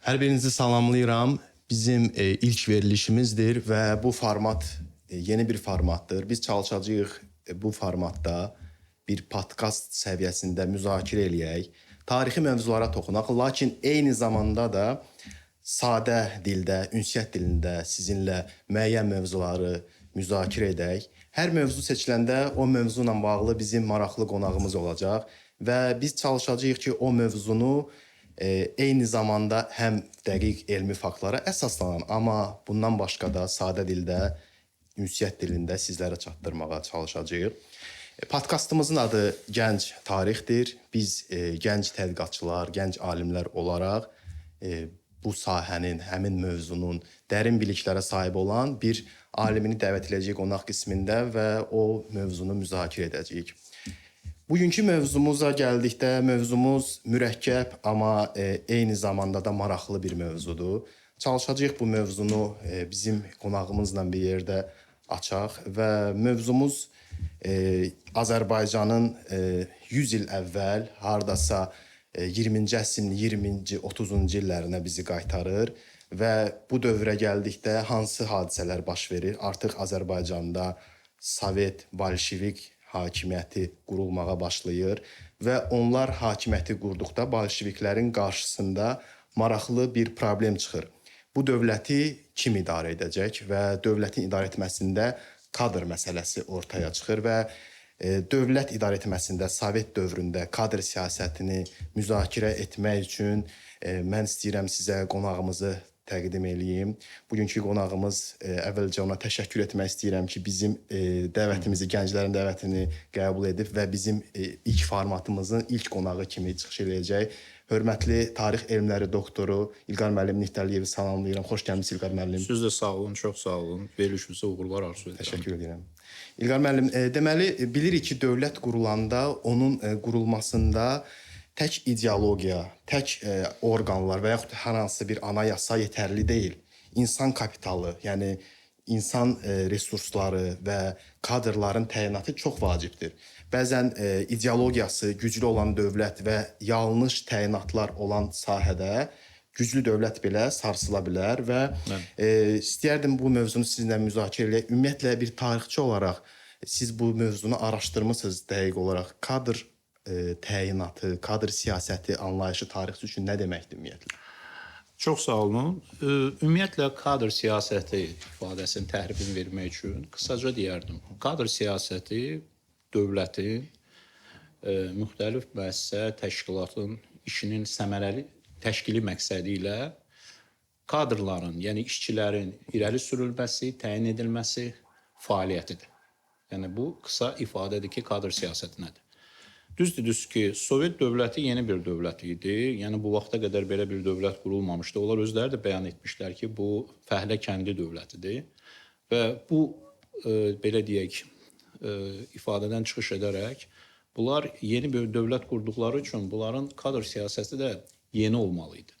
Hər birinizi salamlayıram. Bizim ilk verilişimizdir və bu format yeni bir formatdır. Biz çalışacağıq bu formatda bir podkast səviyyəsində müzakirə eləyək, tarixi mövzulara toxunaq, lakin eyni zamanda da sadə dildə, ünsiyyət dilində sizinlə müəyyən mövzuları müzakirə edək. Hər mövzu seçiləndə o mövzu ilə bağlı bizim maraqlı qonağımız olacaq və biz çalışacağıq ki, o mövzunu eyni zamanda həm dəqiq elmi faktlara əsaslanan, amma bundan başqa da sadə dildə, ünsiyyət dilində sizlərə çatdırmağa çalışacağıq. Podkastımızın adı Gənc Tarixdir. Biz gənc tədqiqatçılar, gənc alimlər olaraq bu sahənin, həmin mövzunun dərin biliklərə sahib olan bir alimini dəvət edəcəyik qonaq qismində və o mövzunu müzakirə edəcəyik. Bugünkü mövzumuza gəldikdə mövzumuz mürəkkəb, amma eyni zamanda da maraqlı bir mövzudur. Çalışacağıq bu mövzunu bizim qonağımızla bir yerdə açaq və mövzumuz Azərbaycanın 100 il əvvəl, hardasa 20-ci əsrin 20-ci, 30-cu illərinə bizi qaytarır və bu dövrə gəldikdə hansı hadisələr baş verir? Artıq Azərbaycanda Sovet, Bolşevik hakimiyyəti qurulmağa başlayır və onlar hakimiyyəti qurduqda bolşeviklərin qarşısında maraqlı bir problem çıxır. Bu dövləti kim idarə edəcək və dövlətin idarə etməsində kadr məsələsi ortaya çıxır və dövlət idarə etməsində Sovet dövründə kadr siyasətini müzakirə etmək üçün mən istəyirəm sizə qonağımızı təqdim eləyim. Bugünkü qonağımız, əvvəlcə ona təşəkkür etmək istəyirəm ki, bizim dəvətimizi, gənclərin dəvətini qəbul edib və bizim ilk formatımızın ilk qonağı kimi çıxış eləyəcək. Hörmətli tarix elmləri doktoru İlqar müəllim Niftəliyevi salamlayıram. Xoş gəlmisiniz İlqar müəllim. Siz də sağ olun, çox sağ olun. Verilişinizə uğurlar arzu edirəm. Təşəkkür edirəm. İlqar müəllim, deməli bilirik ki, dövlət qurulanda onun qurulmasında tək ideologiya, tək orqanlar və yaxud hər hansı bir anayasa yetərli deyil. İnsan kapitalı, yəni insan resursları və kadrların təyinatı çox vacibdir. Bəzən ideologiyası güclü olan dövlət və yanlış təyinatlar olan sahədə güclü dövlət belə sarsıla bilər və istəyərdim bu mövzunu sizinlə müzakirə eləyək. Ümumiyyətlə bir tarixçi olaraq siz bu mövzunu araşdırmısınız dəqiq olaraq. Kadr təyinatı, kadr siyasəti anlayışı tarixçi üçün nə deməkdir ümumiyyətlə? Çox sağ olun. Ümumiyyətlə kadr siyasəti ifadəsinin təhrifini vermək üçün qısaca deyərdim. Kadr siyasəti dövlətin müxtəlif müəssisə, təşkilatın işinin səmərəli təşkili məqsədi ilə kadrların, yəni işçilərin irəli sürülməsi, təyin edilməsi fəaliyyətidir. Yəni bu qısa ifadədir ki, kadr siyasəti nədir? Düzdür ki, Sovet dövləti yeni bir dövlət idi. Yəni bu vaxta qədər belə bir dövlət qurulmamışdı. Onlar özləri də bəyan etmişlər ki, bu fəhlə kəndi dövlətidir. Və bu belə deyək, ifadədən çıxış edərək bunlar yeni bir dövlət qurduqları üçün bunların kadr siyasəti də yeni olmalı idi.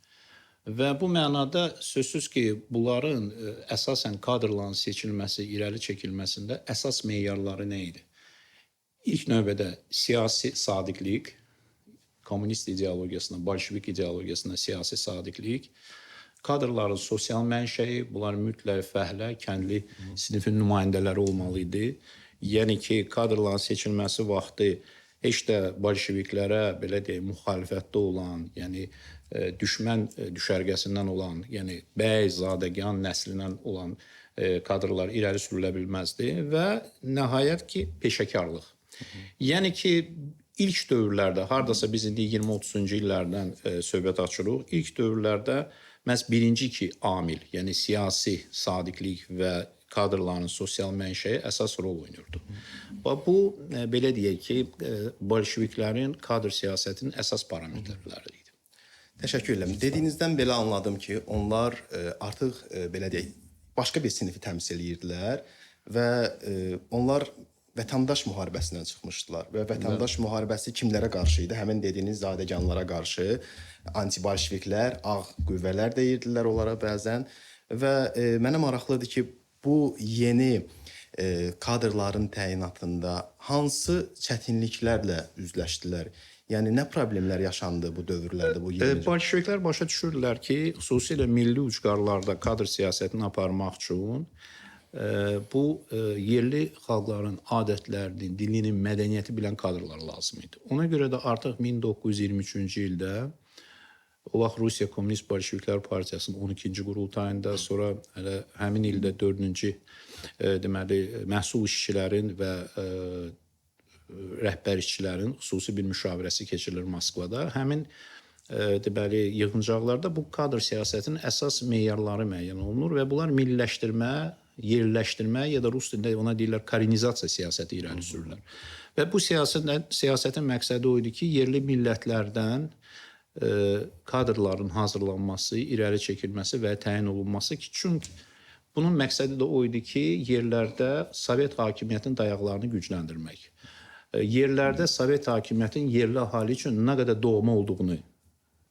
Və bu mənada sözsüz ki, bunların əsasən kadrların seçilməsi, irəli çəkilməsində əsas meyarları nə idi? İlk növbədə siyasi sadiqlik, kommunist ideologiyasına, bolşevik ideologiyasına siyasi sadiqlik, kadrların sosial mənşəyi, bunlar mütləq fəhlə, kəndli sinifin nümayəndələri olmalı idi. Yəni ki, kadrların seçilməsi vaxtı heç də bolşeviklərə belə deyək, müxalifətdə olan, yəni düşmən düşərgəsindən olan, yəni bəy, zadəgan nəslindən olan kadrlar irəli sürülə bilməzdi və nəhayət ki, peşəkarlıq. Yəni ki, ilk dövrlərdə, hardasa biz indi 20-30-cu illərdən söhbət açırıq, ilk dövrlərdə məhz birinci iki amil, yəni siyasi sadiqlik və kadrların sosial mənşəyi əsas rol oynayırdı. Və bu, belə deyək ki, bolşeviklərin kadr siyasətinin əsas parametrləri idi. Təşəkkür edirəm. Dediyinizdən belə anladım ki, onlar artıq belə deyək, başqa bir sinifi təmsil edirdilər və onlar vətəndaş müharibəsinə çıxmışdılar və vətəndaş müharibəsi kimlərə qarşı idi? Həmin dediyiniz zadəganlara qarşı, antibolşeviklər, ağ qüvvələr deyirdilər onlara bəzən və mənə maraqlıdır ki, bu yeni kadrların təyinatında hansı çətinliklərlə üzləşdilər? Yəni nə problemlər yaşandı bu dövrlərdə, bu 20-ci? Bolşeviklər başa düşürdülər ki, xüsusilə milli ucqarlarda kadr siyasətini aparmaq üçün bu yerli xalqların adətlərini, dilini, mədəniyyəti bilən kadrlar lazım idi. Ona görə də artıq 1923-cü ildə o vaxt Rusiya Kommunist Bolşeviklər Partiyasının 12-ci qurultayında, sonra hələ həmin ildə 4-cü deməli məhsul işçilərin və rəhbər işçilərin xüsusi bir müşavirəsi keçirilir Moskvada. Həmin deməli yığıncaqlarda bu kadr siyasətinin əsas meyarları müəyyən olunur və bunlar milliləşdirmə, yerləşdirmə ya da rus dilində ona deyirlər koronizasiya siyasəti irəli sürürlər. Və bu siyasətin məqsədi o idi ki, yerli millətlərdən kadrların hazırlanması, irəli çəkilməsi və təyin olunması ki, çünki bunun məqsədi də o idi ki, yerlərdə Sovet hakimiyyətinin dayaqlarını gücləndirmək. Yerlərdə Sovet hakimiyyətin yerli əhali üçün nə qədər doğma olduğunu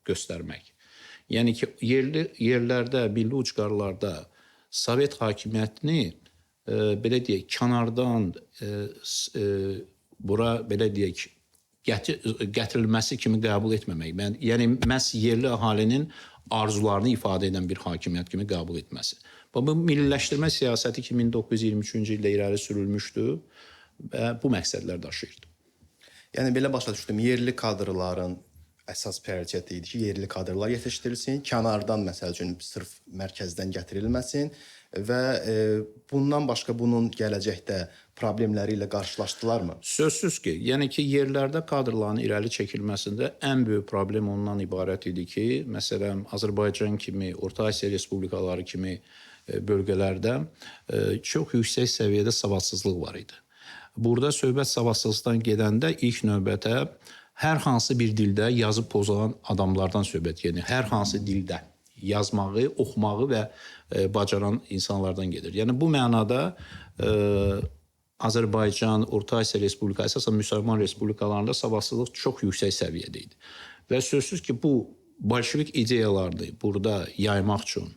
göstərmək. Yəni ki, yerlərdə, milli ucqarlarda Sovet hakimiyyətini belə deyək, kənardan bura belə deyək, gətirilməsi kimi qəbul etməmək. Yəni məhz yerli əhalinin arzularını ifadə edən bir hakimiyyət kimi qəbul etməsi. Bu milliləşdirmə siyasəti 1923-cü ildə irəli sürülmüşdü və bu məqsədlər daşıyırdı. Yəni belə başa düşdüm, yerli kadrların əsas prioritet idi ki, yerli kadrlar yetişdirilsin, kənardan məsəl üçün sırf mərkəzdən gətirilməsin və bundan başqa bunun gələcəkdə problemləri ilə qarşılaşdılarmı? Sözsüz ki, yəni ki, yerlərdə kadrların irəli çəkilməsində ən böyük problem ondan ibarət idi ki, məsələn, Azərbaycan kimi, Orta Asiya respublikaları kimi bölgələrdə çox yüksək səviyyədə savadsızlıq var idi. Burada söhbət savadsızlıqdan gedəndə ilk növbətə hər hansı bir dildə yazıb pozan adamlardan söhbət gedir. Hər hansı dildə yazmağı, oxumağı və bacaran insanlardan gedir. Yəni bu mənada Azərbaycan, Orta Asiya Respublikası, əsasən müsəlman respublikalarında savadsızlıq çox yüksək səviyyədə idi. Və sözsüz ki, bu bolşevik ideyalarını burada yaymaq üçün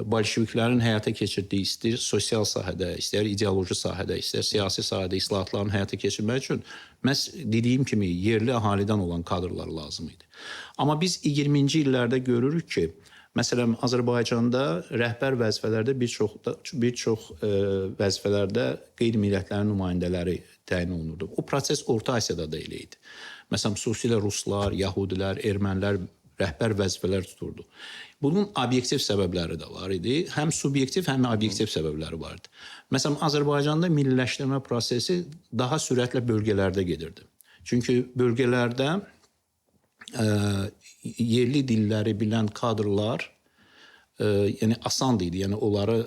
bolşeviklərin həyata keçirdiyi istər sosial sahədə, istər ideoloji sahədə, istər siyasi sahədə islahatların həyata keçirmək üçün məhz dediyim kimi yerli əhalidən olan kadrlar lazım idi. Amma biz 20-ci illərdə görürük ki, məsələn, Azərbaycanda rəhbər vəzifələrdə bir çox vəzifələrdə qeyri-millətlərin nümayəndələri təyin olunurdu. O proses Orta Asiyada da elə idi. Məsələn, xüsusilə ruslar, yəhudilər, ermənilər rəhbər vəzifələr tuturdu. Bunun obyektiv səbəbləri də var idi. Həm subyektiv, həm obyektiv səbəbləri vardı. Məsələn, Azərbaycanda milliləşdirmə prosesi daha sürətlə bölgələrdə gedirdi. Çünki bölgələrdə yerli dilləri bilən kadrlar yəni asan idi. Yəni onları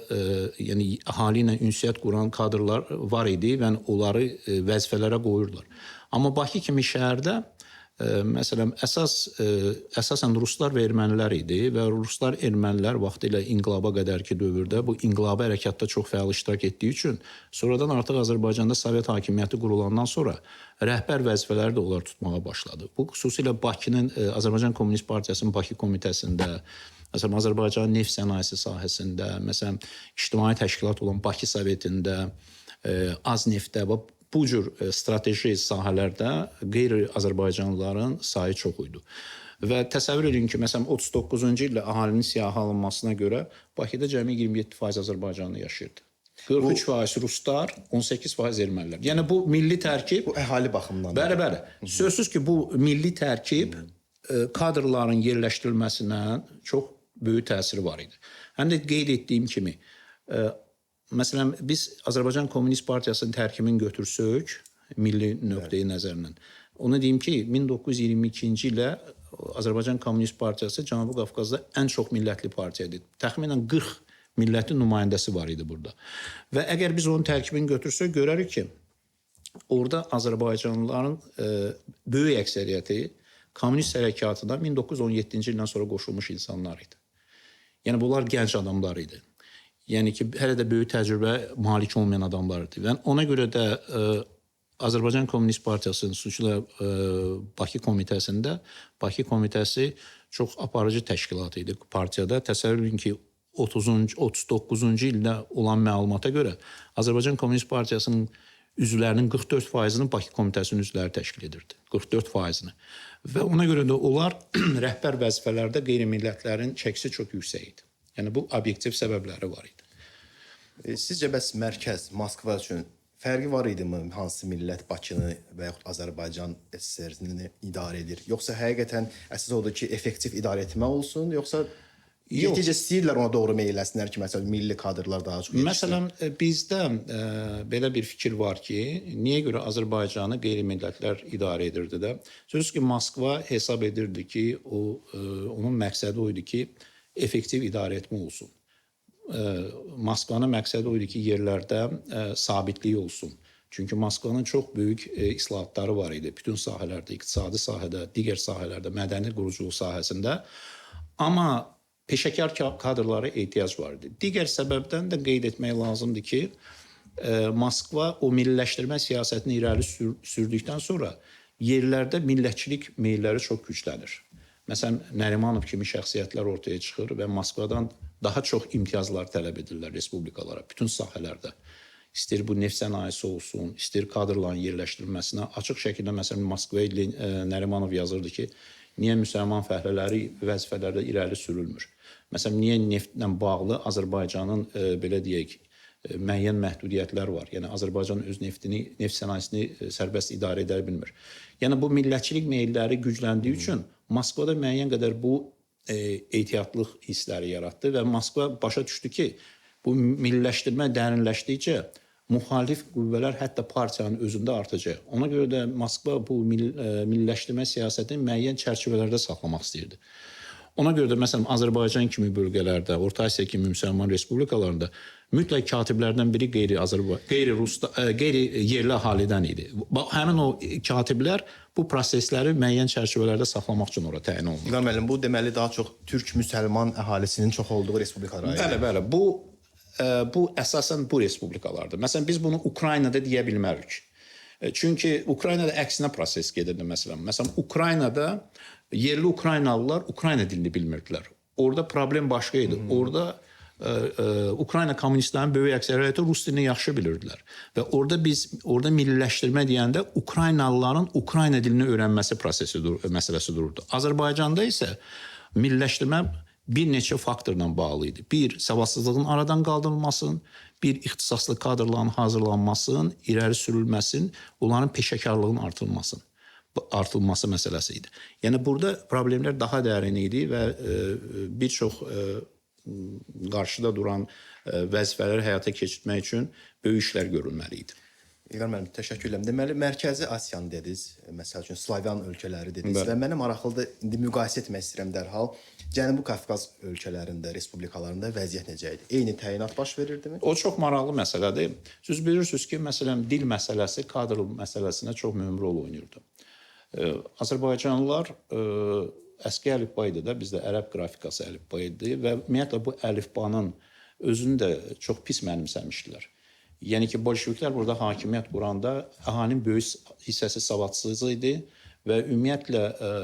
yəni əhali ilə ünsiyyət quran kadrlar var idi və onları vəzifələrə qoyurdular. Amma Bakı kimi şəhərdə məsələn, əsasən ruslar və ermənilər idi və ruslar, ermənilər vaxtilə inqilaba qədərki dövrdə bu inqilabi hərəkatda çox fəal iştirak etdiyi üçün sonradan artıq Azərbaycanda Sovet hakimiyyəti qurulandan sonra rəhbər vəzifələri də onlar tutmağa başladı. Bu xüsusilə Bakının, Azərbaycan Kommunist Partiyasının Bakı komitəsində, məsələn, Azərbaycan neft sənayesi sahəsində, məsələn, ictimai təşkilat olan Bakı Sovetində, Azneftdə və bu cür strateji sahələrdə qeyri-Azərbaycanlıların sayı çox idi. Və təsəvvür edin ki, məsələn, 39-cu ildə əhalinin siyahı alınmasına görə Bakıda cəmi 27% Azərbaycanlı yaşayırdı. 43% ruslar, 18% ermənilər. Yəni bu milli tərkib... Bu əhali baxımından. Bəli. Sözsüz ki, bu milli tərkib kadrların yerləşdirilməsinə çox böyük təsiri var idi. Həm də qeyd etdiyim kimi, məsələn, biz Azərbaycan Kommunist Partiyasının tərkibini götürsək, milli nöqteyi nəzərindən. Onu deyim ki, 1922-ci ilə Azərbaycan Kommunist Partiyası Cənubi Qafqazda ən çox millətli partiyadır. Təxminən 40 millətin nümayəndəsi var idi burada. Və əgər biz onun tərkibini götürsək, görərik ki, orada Azərbaycanlıların böyük əksəriyyəti kommunist hərəkatına 1917-ci ildən sonra qoşulmuş insanlar idi. Yəni, bunlar gənc adamlar idi. Yəni ki, hələ də böyük təcrübə malik olmayan adamlar idi. Və ona görə də Azərbaycan Kommunist Partiyasının xüsusilə Bakı komitəsində, Bakı komitəsi çox aparıcı təşkilat idi partiyada. Təsəvvür edin ki, 39-cu ildə olan məlumata görə Azərbaycan Kommunist Partiyasının üzvlərinin 44%-ni Bakı Komitəsinin üzvləri təşkil edirdi. 44%-ni. Və ona görə də onlar rəhbər vəzifələrdə qeyri-millətlərin çəkisi çox yüksək idi. Yəni bu obyektiv səbəbləri var idi. Sizcə bəs mərkəz Moskva üçün fərqi var idimi? Hansı millət Bakını və yaxud Azərbaycan SSR-ni idarə edir? Yoxsa həqiqətən əsas odur ki, effektiv idarə etmə olsun, yoxsa Yetəcə istəyirlər ona doğru meyilləsinlər ki, məsələn, milli kadrlar daha çox yetişsin? Məsələn, bizdə belə bir fikir var ki, niyə görə Azərbaycanı qeyri-millətlər idarə edirdi də? Sözsüz ki, Moskva hesab edirdi ki, onun məqsədi o idi ki, effektiv idarə etmə olsun. Moskvanın məqsədi o idi ki, yerlərdə sabitlik olsun. Çünki Moskvanın çox böyük islahatları var idi. Bütün sahələrdə, iqtisadi sahədə, digər sahələrdə, mədəni quruculuq sahəsində. Amma peşəkar kadrlara ehtiyac var idi. Digər səbəbdən də qeyd etmək lazımdır ki, Moskva o milliləşdirmə siyasətini irəli sürdükdən sonra yerlərdə millətçilik meyilləri çox güclənir. Məsələn, Nərimanov kimi şəxsiyyətlər ortaya çıxır və Moskvadan daha çox imtiyazlar tələb edirlər respublikalara, bütün sahələrdə. İstəyir bu neft sənayesi olsun, istəyir kadrların yerləşdirilməsinə. Açıq şəkildə, məsələn, Moskvaya Nərimanov yazırdı ki, niyə müsəlman fəhlələri vəzifələrdə irəli sürülmür? Məsələn, niyə neftlə bağlı Azərbaycanın, belə deyək, müəyyən məhdudiyyətlər var. Yəni, Azərbaycan öz neftini, neft sənayesini sərbəst idarə edə bilmir. Yəni, bu millətçilik meyilləri gücləndiyi üçün Moskvada müəyyən qədər bu ehtiyatlıq hissləri yaratdı və Moskva başa düşdü ki, bu milliləşdirmə dərinləşdikcə müxalif qüvvələr hətta partiyanın özündə artacaq. Ona görə də Moskva bu milliləşdirmə siyasətini müəyyən çərçivələrdə saxlamaq istəyirdi. Ona görə də məsələn Azərbaycan kimi bölgələrdə, Orta Asiya kimi müsəlman respublikalarında mütləq katiblərdən biri qeyri-yerli əhalidən idi. Həmin o katiblər bu prosesləri müəyyən çərçivələrdə saxlamaq üçün ora təyin olunur. İlqar müəllim, bu deməli daha çox türk müsəlman əhalisinin çox olduğu respublikalara aiddir. Bəli, bu əsasən bu respublikalardır. Məsələn, biz bunu Ukraynada deyə bilmərik. Çünki Ukraynada əksinə proses gedirdi məsələn. Məsələn, Ukraynada yerli Ukraynalılar Ukrayna dilini bilmirdilər. Orada problem başqa idi. Orada Ukrayna kommunistlərinin böyük əksəriyyəti rus dilini yaxşı bilirdilər. Və orada milliləşdirmə deyəndə Ukraynalıların Ukrayna dilini öyrənməsi məsələsi dururdu. Azərbaycanda isə milliləşdirmə bir neçə faktorla bağlı idi. Bir, savadsızlığın aradan qaldırılmasının, bir, ixtisaslı kadrların hazırlanmasının, irəli sürülməsinin, onların peşəkarlığının artırılması məsələsi idi. Yəni, burada problemlər daha dərin idi və bir çox qarşıda duran vəzifələri həyata keçirmək üçün böyük işlər görülməli idi. İlqar müəllim, təşəkkür edirəm. Deməli, Mərkəzi Asiyanı dediniz, məsəl üçün Slavyan ölkələri dediniz və mənə maraqlıdır, indi müqayisə etmək istəyirəm dərhal. Cənubi Qafqaz ölkələrində, respublikalarında vəziyyət necə idi? Eyni təyinat baş verirdimi? O çox maraqlı məsələdir. Siz bilirsiniz ki, məsələn, dil məsələsi kadr məsələsinə çox mühüm rol oynayırdı. Azərbaycanlılar əski əlifba idi də, bizdə ərəb qrafikası əlifba idi və ümumiyyətlə bu əlifbanın özünü də çox pis mənimsəmişdilər. Yəni ki, bolşeviklər burada hakimiyyət quranda əhalinin böyük hissəsi savadsız idi və ümumiyyətlə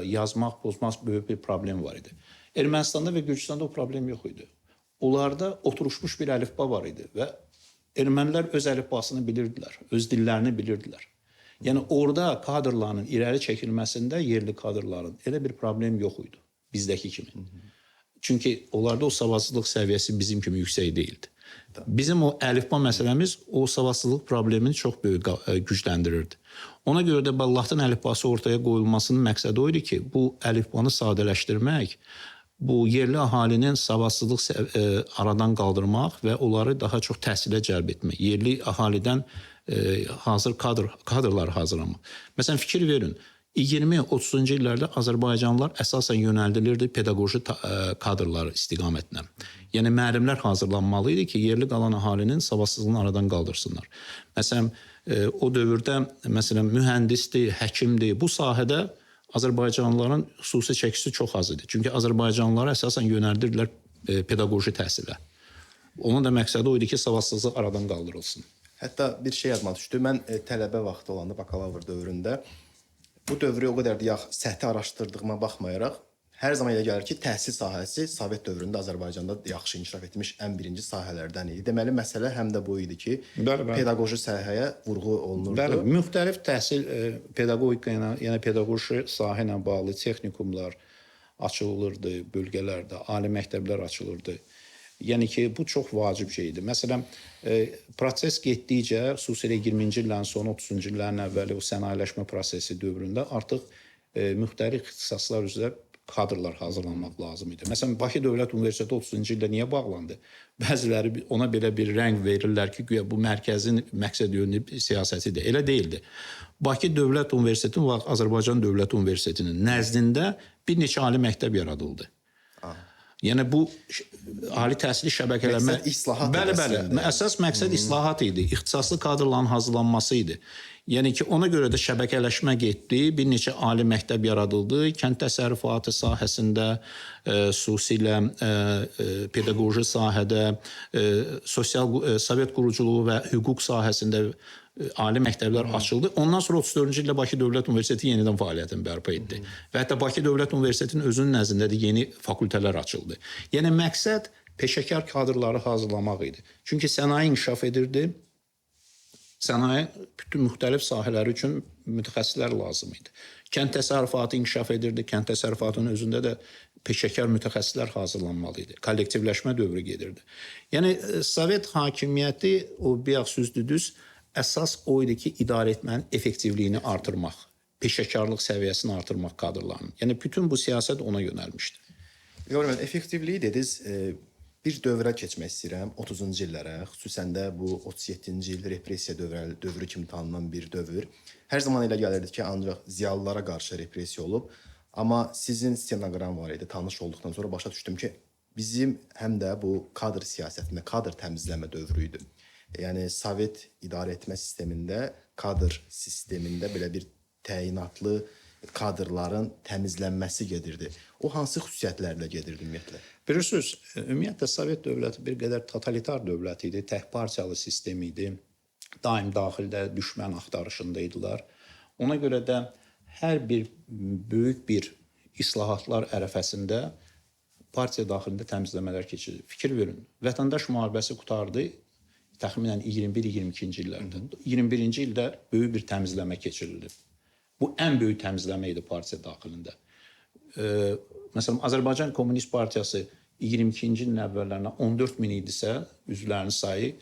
yazmaq, pozmaq böyük bir problem var idi. Ermənistanda və Gürcüstanda o problem yox idi. Onlarda oturuşmuş bir əlifba var idi və ermənilər öz əlifbasını bilirdilər, öz dillərini bilirdilər. Yəni orada kadrların irəli çəkilməsində yerli kadrların elə bir problem yox idi bizdəki kimi. Çünki onlarda o savadsızlıq səviyyəsi bizim kimi yüksək deyildi. Bizim o əlifba məsələmiz o savadsızlıq problemini çox böyük gücləndirirdi. Ona görə də Latin əlifbası ortaya qoyulmasının məqsədi o idi ki, bu əlifbanı sadələşdirmək, bu yerli əhalinin savadsızlıq aradan qaldırmaq və onları daha çox təhsilə cəlb etmək, yerli əhalidən hazır kadrlar hazırlamaq. Məsələn, fikir verin, 20-30-cu illərdə Azərbaycanlılar əsasən yönəldilirdi pedaqoji kadrları istiqamətinə. Yəni, müəllimlər hazırlanmalı idi ki, yerli qalan əhalinin savadsızlığını aradan qaldırsınlar. Məsələn, o dövrdə mühəndisdir, həkimdir, bu sahədə Azərbaycanlıların xüsusi çəkisi çox az idi. Çünki Azərbaycanlıları əsasən yönəldirdilər pedaqoji təhsilə. Onun da məqsədi o idi ki, savadsızlıq aradan qaldırılsın. Hətta bir şey yadıma düşdü. Mən tələbə vaxtı olanda, bakalavr dövründə bu dövrü o qədər də səthi araşdırdığıma baxmayaraq, hər zaman elə gəlir ki, təhsil sahəsi Sovet dövründə Azərbaycanda yaxşı inkişaf etmiş ən birinci sahələrdən idi. Deməli, məsələ həm də bu idi ki, pedaqoji sahəyə vurğu olunurdu. Bəli, müxtəlif təhsil pedaqogika ilə, yəni pedaqoji sahə ilə bağlı texnikumlar açılırdı bölgələrdə, ali məktəblər açılırdı. Yəni ki, bu çox vacib şeydir. Məsələn, proses getdikcə, xüsusilə 20-ci illərin sonu, 30-cu illərin əvvəli o sənayeləşmə prosesi dövründə artıq müxtəlif ixtisaslar üzrə kadrlar hazırlanmaq lazım idi. Məsələn, Bakı Dövlət Universiteti 30-cu ildə niyə bağlandı? Bəziləri ona belə bir rəng verirlər ki, güya bu mərkəzin məqsədyönlü siyasətidir. Elə deyildi. Bakı Dövlət Universiteti və Azərbaycan Dövlət Universitetinin nəzdində bir neçə ali məktəb yaradıldı. Yəni bu ali təhsili şəbəkələmə məqsəd islahat idi. Bəli. Əsas məqsəd islahat idi. İxtisaslı kadrların hazırlanması idi. Yəni ki, ona görə də şəbəkələşmə getdi, bir neçə ali məktəb yaradıldı. Kənd təsərrüfatı sahəsində, xüsusilə pedaqoji sahədə, sosial Sovet quruculuğu və hüquq sahəsində ali məktəblər açıldı. Ondan sonra 34-cü ildə Bakı Dövlət Universiteti yenidən fəaliyyətini bərpa etdi. Və hətta Bakı Dövlət Universitetinin özünün nəzdində də yeni fakültələr açıldı. Yəni məqsəd peşəkar kadrları hazırlamaq idi. Çünki sənaye inkişaf edirdi. Sənaye bütün müxtəlif sahələr üçün mütəxəssislər lazım idi. Kənd təsərrüfatı inkişaf edirdi. Kənd təsərrüfatının özündə də peşəkar mütəxəssislər hazırlanmalı idi. Kollektivləşmə dövrü gedirdi. Yəni Sovet hakimiyyəti o bayaq düz əsas o idi ki, idarə etmənin effektivliyini artırmaq, peşəkarlıq səviyyəsini artırmaq kadrlarının. Yəni bütün bu siyasət ona yönəlmişdi. Görürəm, effektivliyi dediniz, bir dövrə keçmək istəyirəm, 30-cu illərə, xüsusən də bu 37-ci il repressiya dövrü kimi tanınan bir dövr. Hər zaman elə gəlirdi ki, ancaq ziyalılara qarşı repressiya olub, amma sizin stenoqram var idi, tanış olduqdan sonra başa düşdüm ki, bizim həm də bu kadr siyasətində, kadr təmizləmə dövrü idi. Yəni Sovet idarə etmə sistemində, kadr sistemində belə bir təyinatlı kadrların təmizlənməsi gedirdi. O hansı xüsusiyyətlərlə gedirdi ümumiyyətlə? Bilirsiniz, ümumiyyətlə Sovet dövləti bir qədər totalitar dövlət idi, təhparçalı sistem idi. Daim daxildə düşmən axtarışındaydılar. Ona görə də hər bir böyük bir islahatlar ərəfəsində partiya daxilində təmizləmələr keçirdi. Fikir verin, vətəndaş müharibəsi qutardı. Təxminən 21-22-ci illərdə. 21-ci ildə böyük bir təmizləmə keçirildi. Bu ən böyük təmizləmə idi partiya daxilində. Məsələn, Azərbaycan Komünist Partiyası 22-ci ilin əvvəllərinə 14 min idisə, üzvlərinin sayı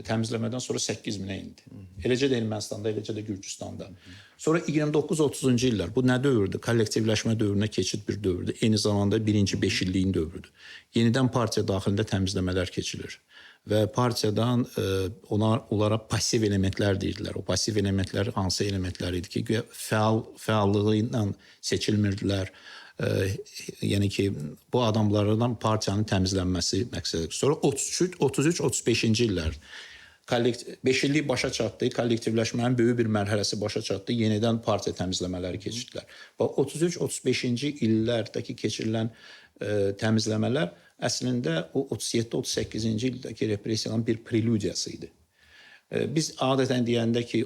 təmizləmədən sonra 8 minə indi. Eləcə də Ermənistanda, eləcə də Gürcüstanda. Sonra 29-30-cu illər, bu nə dövrdür? Kollektivləşmə dövrünə keçid bir dövrdür. Eyni zamanda birinci 5 illiyin dövrüdür. Yenidən partiya daxilində təmizləmələr keçilir. Və partiyadan onlara pasiv elementlər deyirdilər. O pasiv elementlər hansı elementlər idi ki, fəallığı ilə seçilmirdilər. Yəni ki, bu adamlardan partiyanın təmizlənməsi məqsədidir. Sonra 33-35-ci illər 5 illik başa çatdı, kollektivləşmənin böyük bir mərhələsi başa çatdı, yenidən partiya təmizləmələri keçirdilər. Və 33-35-ci illərdəki keçirilən təmizləmələr əslində o 37-38-ci ildəki repressiyanın bir preludiyası idi. Biz adətən deyəndə ki,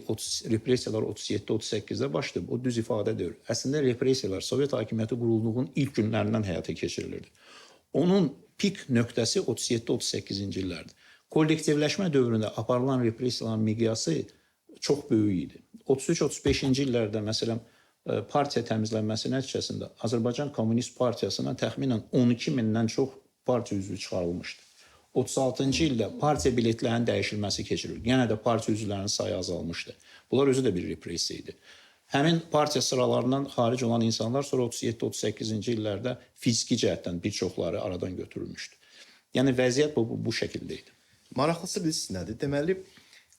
repressiyalar 37-38-də başlayıb, o düz ifadə deyil. Əslində repressiyalar Sovet hakimiyyəti qurulduğunun ilk günlərindən həyata keçirilirdi. Onun pik nöqtəsi 37-38-ci illərdir. Kollektivləşmə dövründə aparılan repressiyaların miqyası çox böyük idi. 33-35-ci illərdə məsələn partiya təmizlənməsi nəticəsində Azərbaycan Komünist Partiyasına təxminən 12 mindən çox partiya üzvü çıxarılmışdı. 36-cı ildə partiya biletlərinin dəyişilməsi keçirildi. Yenə də partiya üzvlərinin sayı azalmışdı. Bunlar özü də bir repressiya idi. Həmin partiya sıralarından xaric olan insanlar sonra 37-38-ci illərdə fiziki cəhətdən bir çoxları aradan götürülmüşdü. Yəni vəziyyət bu şəkildə idi. Maraqlısı bilirsiniz nədir? Deməli,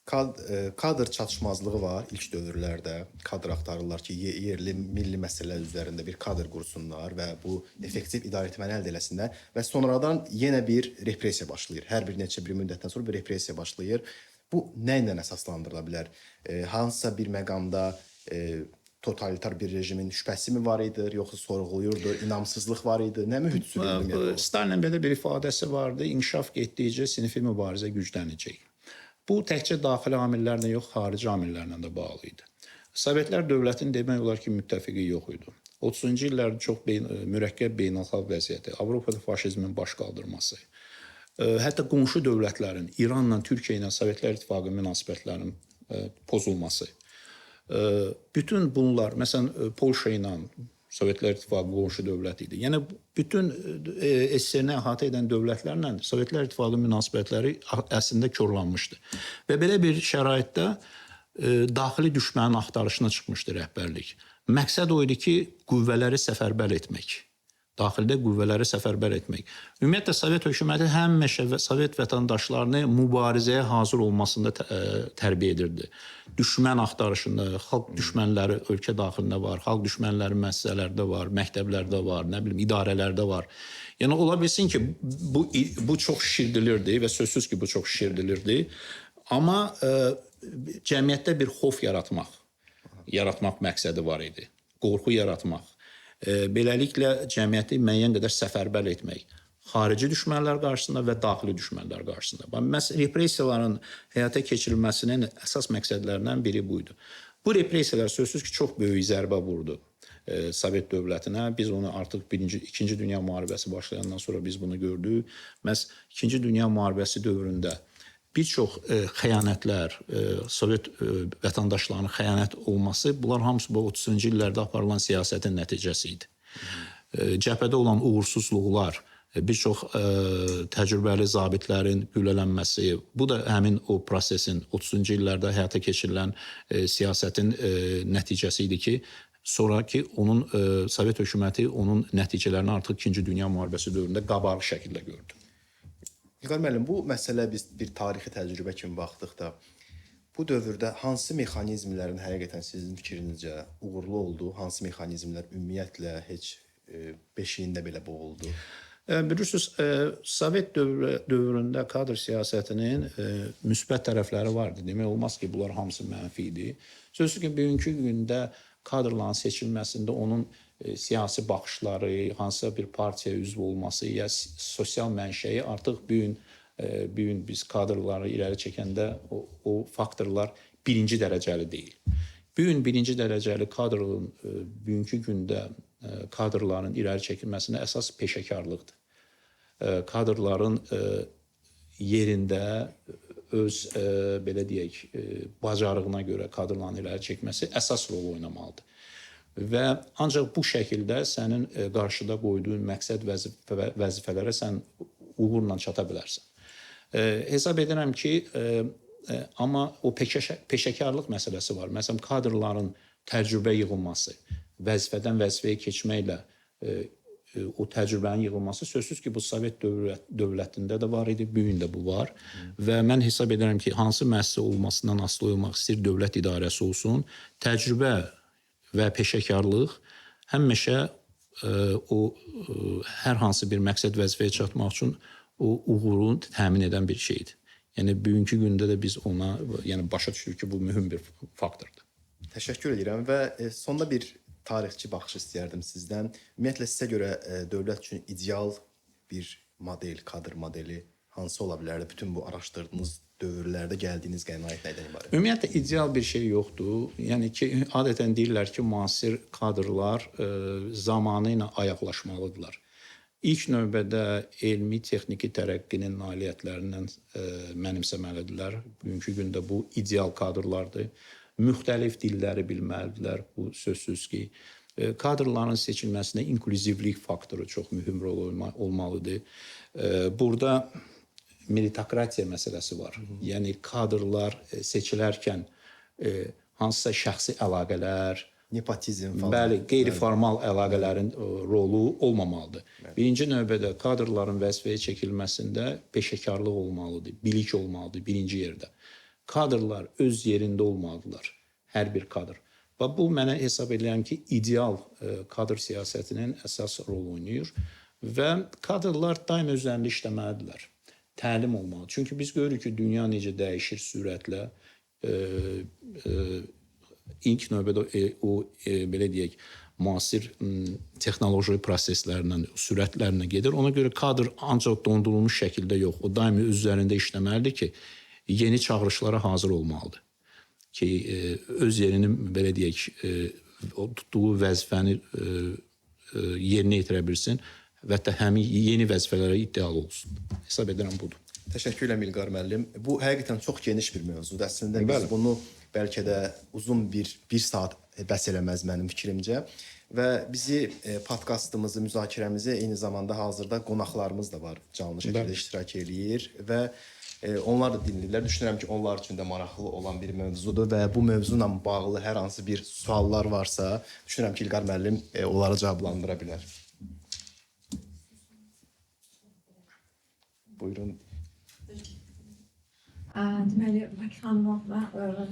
kadr çatışmazlığı var ilk dövrlərdə. Kadr axtarırlar ki, yerli, milli məsələlər üzərində bir kadr qursunlar və bu effektiv idarə etməni əldə eləsinlər və sonradan yenə bir repressiya başlayır. Hər bir neçə bir müddətdən sonra bir repressiya başlayır. Bu nə ilə əsaslandırıla bilər? Hansısa bir məqamda totalitar bir rejimin şübhəsi mi var idi, yoxsa sorğuluyurdu, inamsızlıq var idi, nə mühit sürüldü? Stalinin belə bir ifadəsi vardı, inkişaf getdikcə sinfi mübarizə güclənəcək. Bu təkcə daxili amillərlə yox, xarici amillərlə də bağlı idi. Sovetlər dövlətin demək olar ki, müttəfiqi yox idi. 30-cu illərin çox mürəkkəb beynəlxalq vəziyyəti, Avropada faşizmin baş qaldırması, hətta qonşu dövlətlərin İranla, Türkiyə ilə Sovetlər İttifaqı münasibətlərinin pozulması. Bütün bunlar, məsələn, Polşa ilə Sovetlər İttifaqı qonşu dövlət idi. Yəni bütün SSR-ni əhatə edən dövlətlərlə Sovetlər İttifaqı münasibətləri əslində korlanmışdı. Və belə bir şəraitdə daxili düşmənin axtarışına çıxmışdı rəhbərlik. Məqsəd o idi ki, qüvvələri səfərbər etmək. Daxildə qüvvələri səfərbər etmək. Ümumiyyətlə, Sovet hökuməti həmişə Sovet vətəndaşlarını mübarizəyə hazır olmasında tərbiyə edirdi. Düşmən axtarışında, xalq düşmənləri ölkə daxilində var, xalq düşmənləri müəssisələrdə var, məktəblərdə var, nə bilim, idarələrdə var. Yəni, ola bilsin ki, bu çox şişirdilirdi və sözsüz ki, bu çox şişirdilirdi. Amma cəmiyyətdə bir xof yaratmaq məqsədi var idi. Qorxu yaratmaq. Beləliklə, cəmiyyəti müəyyən qədər səfərbər etmək. Xarici düşmənlər qarşısında və daxili düşmənlər qarşısında. Repressiyaların həyata keçirilməsinin əsas məqsədlərindən biri buydu. Bu repressiyalar sözsüz ki, çox böyük zərbə vurdu Sovet dövlətinə. Biz onu artıq İkinci Dünya müharibəsi başlayandan sonra biz bunu gördük. Məhz İkinci Dünya müharibəsi dövründə bir çox xəyanətlər, Sovet vətəndaşlarının xəyanət olması, bunlar hamısı bu 30-cu illərdə aparılan siyasətin nəticəsi idi. Cəbhədə olan uğursuzluqlar, bir çox təcrübəli zabitlərin güllələnməsi, bu da həmin o prosesin 30-cu illərdə həyata keçirilən siyasətin nəticəsi idi ki, sonraki onun Sovet hökuməti onun nəticələrini artıq İkinci Dünya müharibəsi dövründə qabarıq şəkildə gördü. İlqar müəllim, bu məsələ biz bir tarixi təcrübə kimi baxdıqda, bu dövrdə hansı mexanizmlərin həqiqətən sizin fikrinizcə uğurlu oldu? Hansı mexanizmlər ümumiyyətlə heç beşiyində belə boğuldu? Bilirsiniz, Sovet dövründə kadr siyasətinin müsbət tərəfləri vardı. Demək olmaz ki, bunlar hamısı mənfi idi. Sözsüz ki, bugünkü gündə kadrların seçilməsində onun siyasi baxışları, hansısa bir partiyaya üzv olması ya sosial mənşəyi artıq bu gün biz kadrları irəli çəkəndə o faktorlar birinci dərəcəli deyil. Bu gün birinci dərəcəli kadrların bugünkü gündə kadrların irəli çəkilməsində əsas peşəkarlıqdır. Kadrların yerində öz belə deyək, bacarığına görə kadrların irəli çəkməsi əsas rol oynamalıdır. Və ancaq bu şəkildə sənin qarşıda qoyduğun məqsəd vəzifələrə sən uğurla çata bilərsən. Hesab edirəm ki, amma o peşəkarlıq məsələsi var. Məsələn, kadrların təcrübə yığılması, vəzifədən vəzifəyə keçməklə o təcrübənin yığılması sözsüz ki, bu Sovet dövlətində də var idi, bu gün də bu var. Və mən hesab edirəm ki, hansı müəssisə olmasından asılı olmaq istəyir, dövlət idarəsi olsun, təcrübə və peşəkarlıq həmişə hər hansı bir məqsəd vəzifəyə çatmaq üçün o uğuru təmin edən bir şeydir. Yəni, bugünkü gündə də biz ona başa düşürük ki, bu mühüm bir faktordur. Təşəkkür edirəm və sonda bir tarixçi baxış istəyərdim sizdən. Ümumiyyətlə, sizə görə dövlət üçün ideal bir model, kadr modeli hansı ola bilərdi? Bütün bu araşdırdığınız dövrlərdə gəldiyiniz qənaət nədən ibarət? Ümumiyyətlə, ideal bir şey yoxdur. Yəni ki, adətən deyirlər ki, müasir kadrlar zamanı ilə ayaqlaşmalıdırlar. İlk növbədə elmi, texniki tərəqqinin nailiyyətlərindən mənimsəməlidirlər. Bugünkü gündə bu ideal kadrlardır. Müxtəlif dilləri bilməlidirlər, bu sözsüz ki. Kadrların seçilməsində inklüzivlik faktoru çox mühüm rol olmalıdır. Burada meritokratiya məsələsi var. Yəni, kadrlar seçilərkən hansısa şəxsi əlaqələr, nepotizm falan. Bəli, qeyri-formal əlaqələrin rolu olmamalıdır. Birinci növbədə kadrların vəzifəyə çəkilməsində peşəkarlıq olmalıdır, bilik olmalıdır birinci yerdə. Kadrlar öz yerində olmalıdırlar, hər bir kadr. Və bu mənə hesab edirəm ki, ideal kadr siyasətinin əsas rol oynayır və kadrlar daim özlərində işləməlidirlər. Təlim olmalı. Çünki biz görürük ki, dünya necə dəyişir sürətlə. İlk növbədə o, belə deyək, müasir texnoloji proseslərlə, sürətlərlə gedir. Ona görə kadr ancaq dondurulmuş şəkildə yox, o daimi öz üzərində işləməlidir ki, yeni çağırışlara hazır olmalıdır. Ki, öz yerini, belə deyək, o tutduğu vəzifəni yerinə yetirə bilsin və hətta həmin yeni vəzifələrə iddialı olsun. Hesab edirəm budur. Təşəkkür edirəm İlqar müəllim. Bu həqiqətən çox geniş bir mövzudur. Əslində biz bunu bəlkə də uzun bir saat bəs eləməz mənim fikrimcə. Və bizi podkastımızı, müzakirəmizi eyni zamanda hazırda qonaqlarımız da var, canlı şəkildə iştirak eləyir və onlar da dinləyirlər. Düşünürəm ki, onlar üçün də maraqlı olan bir mövzudur və bu mövzu ilə bağlı hər hansı bir suallar varsa, düşünürəm ki, İlqar müəllim onları cavablandıra bilər. Buyurun. Deməli, Vakif xanımla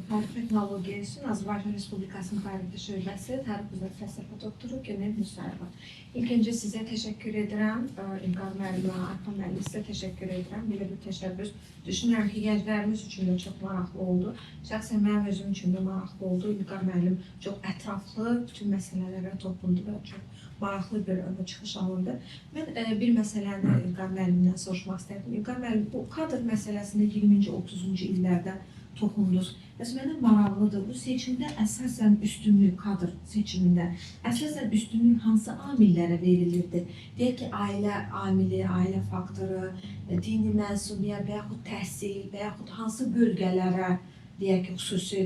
Tarix Texnologiya üçün Azərbaycan Respublikasının Tarixi Şöbəsi Tarix üzrə fəlsəfə doktoru Günel Musayeva. İlk öncə sizə təşəkkür edirəm. İlqar müəllimə, Arxan müəllimə sizə təşəkkür edirəm. Belə bir təşəbbüs düşünürəm ki, gənclərimiz üçün də çox maraqlı oldu. Şəxsən mənim özüm üçün də maraqlı oldu. İlqar müəllim çox ətraflı bütün məsələlərə toxundu və çox maraqlı bir çıxış alındı. Mən bir məsələni İlqar müəllimdən soruşmaq istərdim. İlqar müəllim, bu kadr məsələsində 20-ci, 30-cu illərdə toxundunuz. Mənə maraqlıdır. Bu seçimdə əsasən üstünlük, kadr seçimində əsasən üstünlük hansı amillərə verilirdi? Deyək ki, ailə amili, ailə faktoru, dini mənsubiyyət və yaxud təhsil və yaxud hansı bölgələrə deyək ki, xüsusi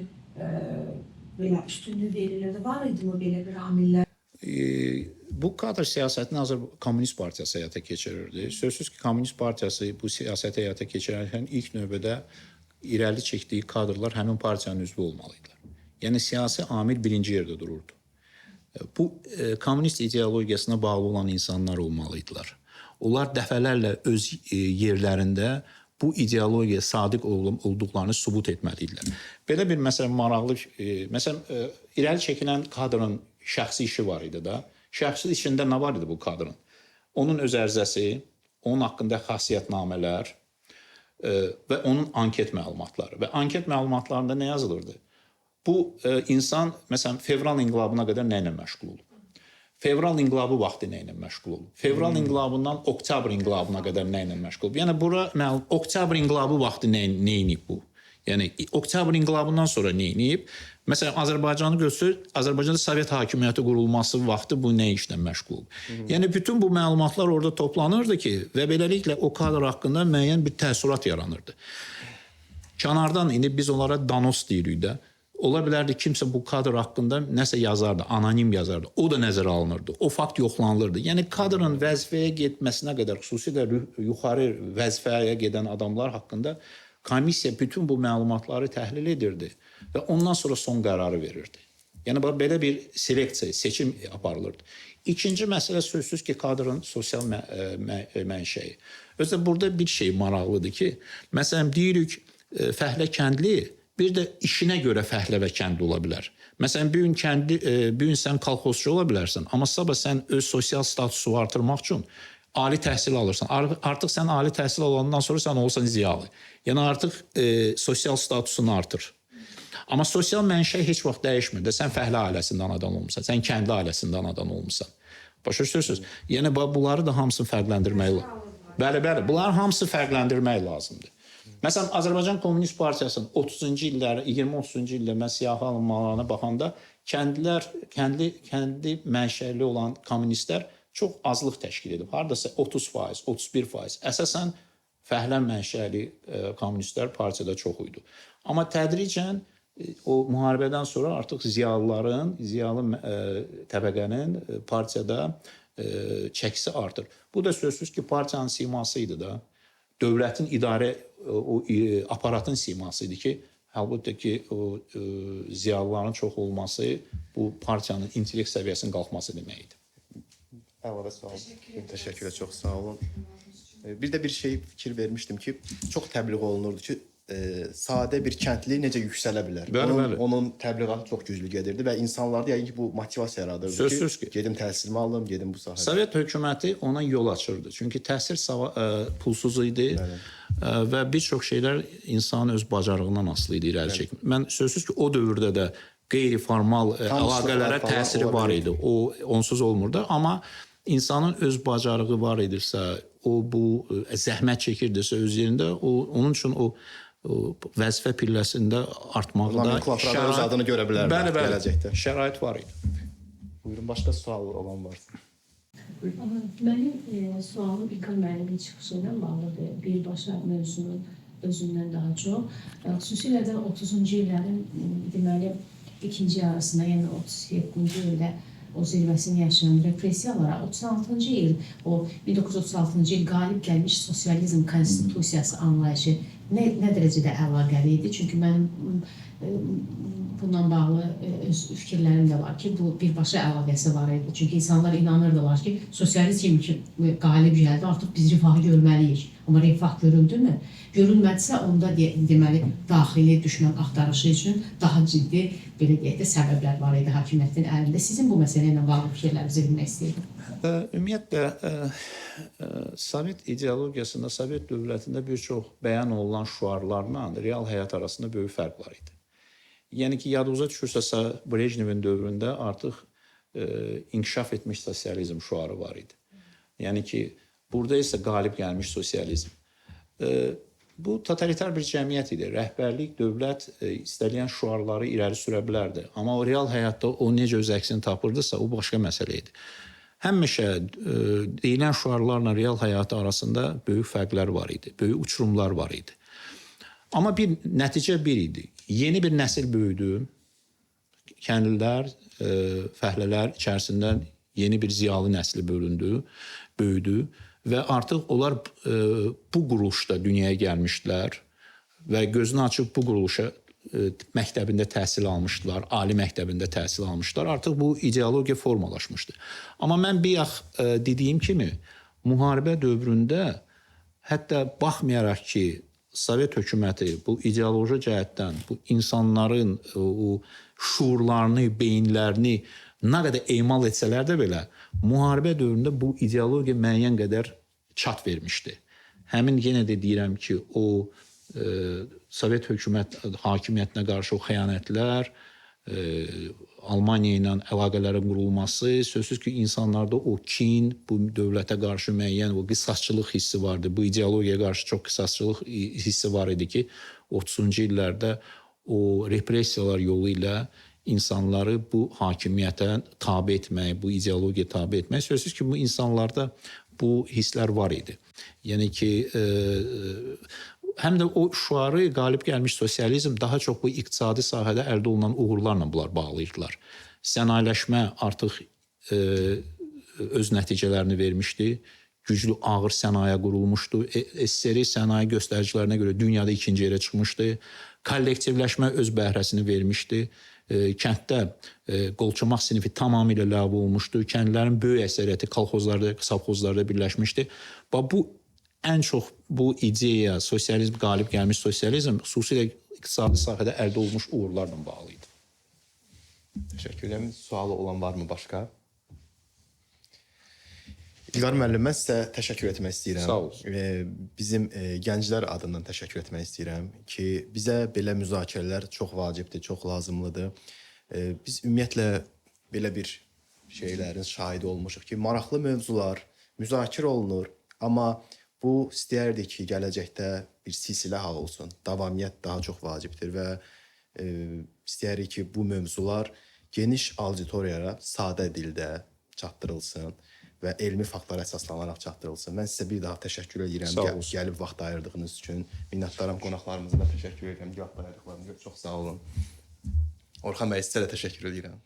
belə üstünlük verilirdi? Var idi mı belə bir amillər? Bu kadr siyasətini Komünist Partiyası həyata keçirirdi. Sözsüz ki, Komünist Partiyası bu siyasəti həyata keçirərkən ilk növbədə irəli çəkdiyi kadrlar həmin partiyanın üzvü olmalıydılar. Yəni, siyasi amil birinci yerdə dururdu. Bu, komünist ideologiyasına bağlı olan insanlar olmalıydılar. Onlar dəfələrlə öz yerlərində bu ideologiyaya sadiq olduqlarını sübut etməliydilər. Belə bir, məsələn, maraqlı, məsələn, irəli çəkilən kadrın şəxsi işi var idi da. Şəxsi işində nə var idi bu kadrın? Onun öz ərizəsi, onun haqqında xasiyyətnamələr və onun anket məlumatları. Və anket məlumatlarında nə yazılırdı? Bu insan, məsələn, fevral inqilabına qədər nə ilə məşğul olub? Fevral inqilabı vaxtı nə ilə məşğul olub? Fevral inqilabından oktyabr inqilabına qədər nə ilə məşğul olub? Yəni, bura oktyabr inqilabı vaxtı nə inib bu? Yəni, oktyabr inqilabından sonra nə inib? Məsələn, Azərbaycanı göstərir, Azərbaycanda Sovet hakimiyyəti qurulması vaxtı bu nə işlə məşğul olub? Yəni, bütün bu məlumatlar orada toplanırdı ki, və beləliklə o kadr haqqında müəyyən bir təəssürat yaranırdı. Kənardan indi biz onlara danos deyirik də. Ola bilərdi kimsə bu kadr haqqında nəsə yazardı, anonim yazardı. O da nəzərə alınırdı. O fakt yoxlanılırdı. Yəni, kadrın vəzifəyə getməsinə qədər, xüsusilə yuxarı vəzifəyə gedən adamlar haqqında komissiya bütün bu məlumatları təhlil edirdi və ondan sonra son qərarı verirdi. Yəni, belə bir seleksiya, seçim aparılırdı. İkinci məsələ sözsüz ki, kadrın sosial mənşəyi. Özdə burada bir şey maraqlıdır ki, məsələn, deyirik, fəhlə kəndli, bir də işinə görə fəhlə və kəndli ola bilər. Məsələn, bir gün sən kolxozçu ola bilərsən, amma sabah sən öz sosial statusu artırmaq üçün ali təhsil alırsan. Artıq sən ali təhsil alandan sonra sən olsan ziyalı. Yəni, artıq sosial statusun artır. Amma sosial mənşə heç vaxt dəyişmir də. Sən fəhlə ailəsindən adam olmuşsan, sən kəndi ailəsindən adam olmuşsan. Başa düşürsünüz? Yəni, bunları da hamısını fərqləndirmək lazımdır. Bəli, bunları hamısı fərqləndirmək lazımdır. Məsələn, Azərbaycan Komünist Partiyasının 30-cu illəri, 20-30-cu ildə mən siyahı alınmalarına baxanda kəndi mənşəli olan kommunistlər çox azlıq təşkil edib. Haradasa 30%, 31%. Əsasən fəhlə mənşəli kommunistlər partiyada çox idi. Amma tədricən o müharibədən sonra artıq ziyalı təbəqənin partiyada çəkisi artır. Bu da sözsüz ki, partiyanın siması idi da. Dövlətin idarə aparatın siması idi ki, halbuki ki, ziyalıların çox olması bu partiyanın intellekt səviyyəsinin qalxması demək idi. Əlavə sual. Təşəkkürlər, çox sağ olun. Bir də bir şey fikir vermişdim ki, çox təbliğ olunurdu ki, sadə bir kəndli necə yüksələ bilər. Onun təbliğatı çox güclü gedirdi və insanlarda yəqin ki, bu motivasiya yaradırdı ki, gedim təhsilimi alım, gedim bu sahədə. Sovet hökuməti ona yol açırdı. Çünki təhsil pulsuz idi və bir çox şeylər insanın öz bacarığından asılı idi irəli çəkmək. Mən sözsüz ki, o dövrdə də qeyri-formal əlaqələrə təsiri var idi. O onsuz olmurdu. Amma insanın öz bacarığı var idisə, o bu zəhmət çəkirdisə öz yerində, onun üçün o vəzifə pilləsində artmağı da Nomenklaturada öz adını görə bilərlər gələcəkdə. Şərait var idi. Buyurun, başqa sual olan varsa. Mənim sualım İlqar müəllimin çıxışı ilə bağlıdır. Birbaşa mövzunun özündən daha çox. Xüsusilə də 30-cu illərin deməli ikinci yarısında, yəni 37-ci ildə o zirvəsini yaşayan repressiyalara 36-cı il, o 1936-cı il qalib gəlmiş sosializm konstitusiyası anlayışı nə dərəcədə əlaqəli idi? Çünki mənim bundan bağlı öz fikirlərim də var ki, bu birbaşa əlaqəsi var idi. Çünki insanlar inanırdılar ki, sosializm ki qalib gəldi, artıq biz rifahı görməliyik. Amma rifah görüldümü? Görülmədisə, onda deməli daxili düşmən axtarışı üçün daha ciddi, belə deyək də, səbəblər var idi hakimiyyətin əlində. Sizin bu məsələ ilə bağlı fikirlərinizi bilmək istəyirdim. Ümumiyyətlə, Sovet ideologiyasında, Sovet dövlətində bir çox bəyan olunan şüarlarla real həyat arasında böyük fərq var idi. Yəni ki, yadınıza düşürsə, Brejnevin dövründə artıq inkişaf etmiş sosializm şüarı var idi. Yəni ki, burada isə qalib gəlmiş sosializm. Bu totalitar bir cəmiyyət idi. Rəhbərlik, dövlət istənilən şüarları irəli sürə bilərdi. Amma o real həyatda o necə öz əksini tapırdısa, o başqa məsələ idi. Həmişə deyilən şüarlarla real həyatı arasında böyük fərqlər var idi, böyük uçurumlar var idi. Amma nəticə bir idi. Yeni bir nəsil böyüdü. Kəndlilər, fəhlələr içərisindən yeni bir ziyalı nəsli böyüdü və artıq onlar bu quruluşda dünyaya gəlmişdilər və gözünü açıb bu quruluşa məktəbində təhsil almışdılar, ali məktəbində təhsil almışdılar. Artıq bu ideologiya formalaşmışdı. Amma mən bayaq dediyim kimi, müharibə dövründə hətta baxmayaraq ki, Sovet hökuməti bu ideoloji cəhətdən bu insanların o şuurlarını, beyinlərini nə qədər emal etsələr də belə, müharibə dövründə bu ideologiya müəyyən qədər çat vermişdi. Həmin yenə də deyirəm ki, o Sovet hökumət hakimiyyətinə qarşı o xəyanətlər, Almaniya ilə əlaqələrin qurulması, sözsüz ki, insanlarda o kin, bu dövlətə qarşı müəyyən o qisasçılıq hissi vardı. Bu ideologiyaya qarşı çox qisasçılıq hissi var idi ki, 30-cu illərdə o repressiyalar yolu ilə insanları bu hakimiyyətə tabe etmək, bu ideologiyaya tabe etmək, sözsüz ki, bu insanlarda bu hisslər var idi. Yəni ki, həm də o şüarı qalib gəlmiş sosializm daha çox bu iqtisadi sahədə əldə olunan uğurlarla bunlar bağlayırdılar. Sənayeləşmə artıq öz nəticələrini vermişdi. Güclü ağır sənaye qurulmuşdu. SSR sənaye göstəricilərinə görə dünyada ikinci yerə çıxmışdı. Kollektivləşmə öz bəhrəsini vermişdi. Kənddə qolçamaq sinifi tamamilə ləğv olmuşdu. Kəndlərin böyük əksəriyyəti kolxozlarda, sovxozlarda birləşmişdi. Bu ən çox bu ideya, sosializm, qalib gəlmiş sosializm xüsusilə iqtisadi sahədə əldə olmuş uğurlarla bağlı idi. Təşəkkür edirəm. Sualı olan varmı başqa? İlqar müəllim, mən sizə təşəkkür etmək istəyirəm. Sağ olun. Bizim gənclər adından təşəkkür etmək istəyirəm ki, bizə belə müzakirələr çox vacibdir, çox lazımlıdır. Biz ümumiyyətlə belə bir şeylərin şahidi olmuşuq ki, maraqlı mövzular müzakirə olunur, amma bu istəyərdik ki, gələcəkdə bir silsilə hal olsun. Davamiyyət daha çox vacibdir və istəyirik ki, bu mövzular geniş auditoriyaya sadə dildə çatdırılsın və elmi faktlara əsaslanaraq çatdırılsın. Mən sizə bir daha təşəkkür edirəm gəlib vaxt ayırdığınız üçün. Minnətdaram qonaqlarımıza da təşəkkür edirəm. Vaxt ayırdıqlarınız üçün çox sağ olun. Orxan bəy, sizə də təşəkkür edirəm.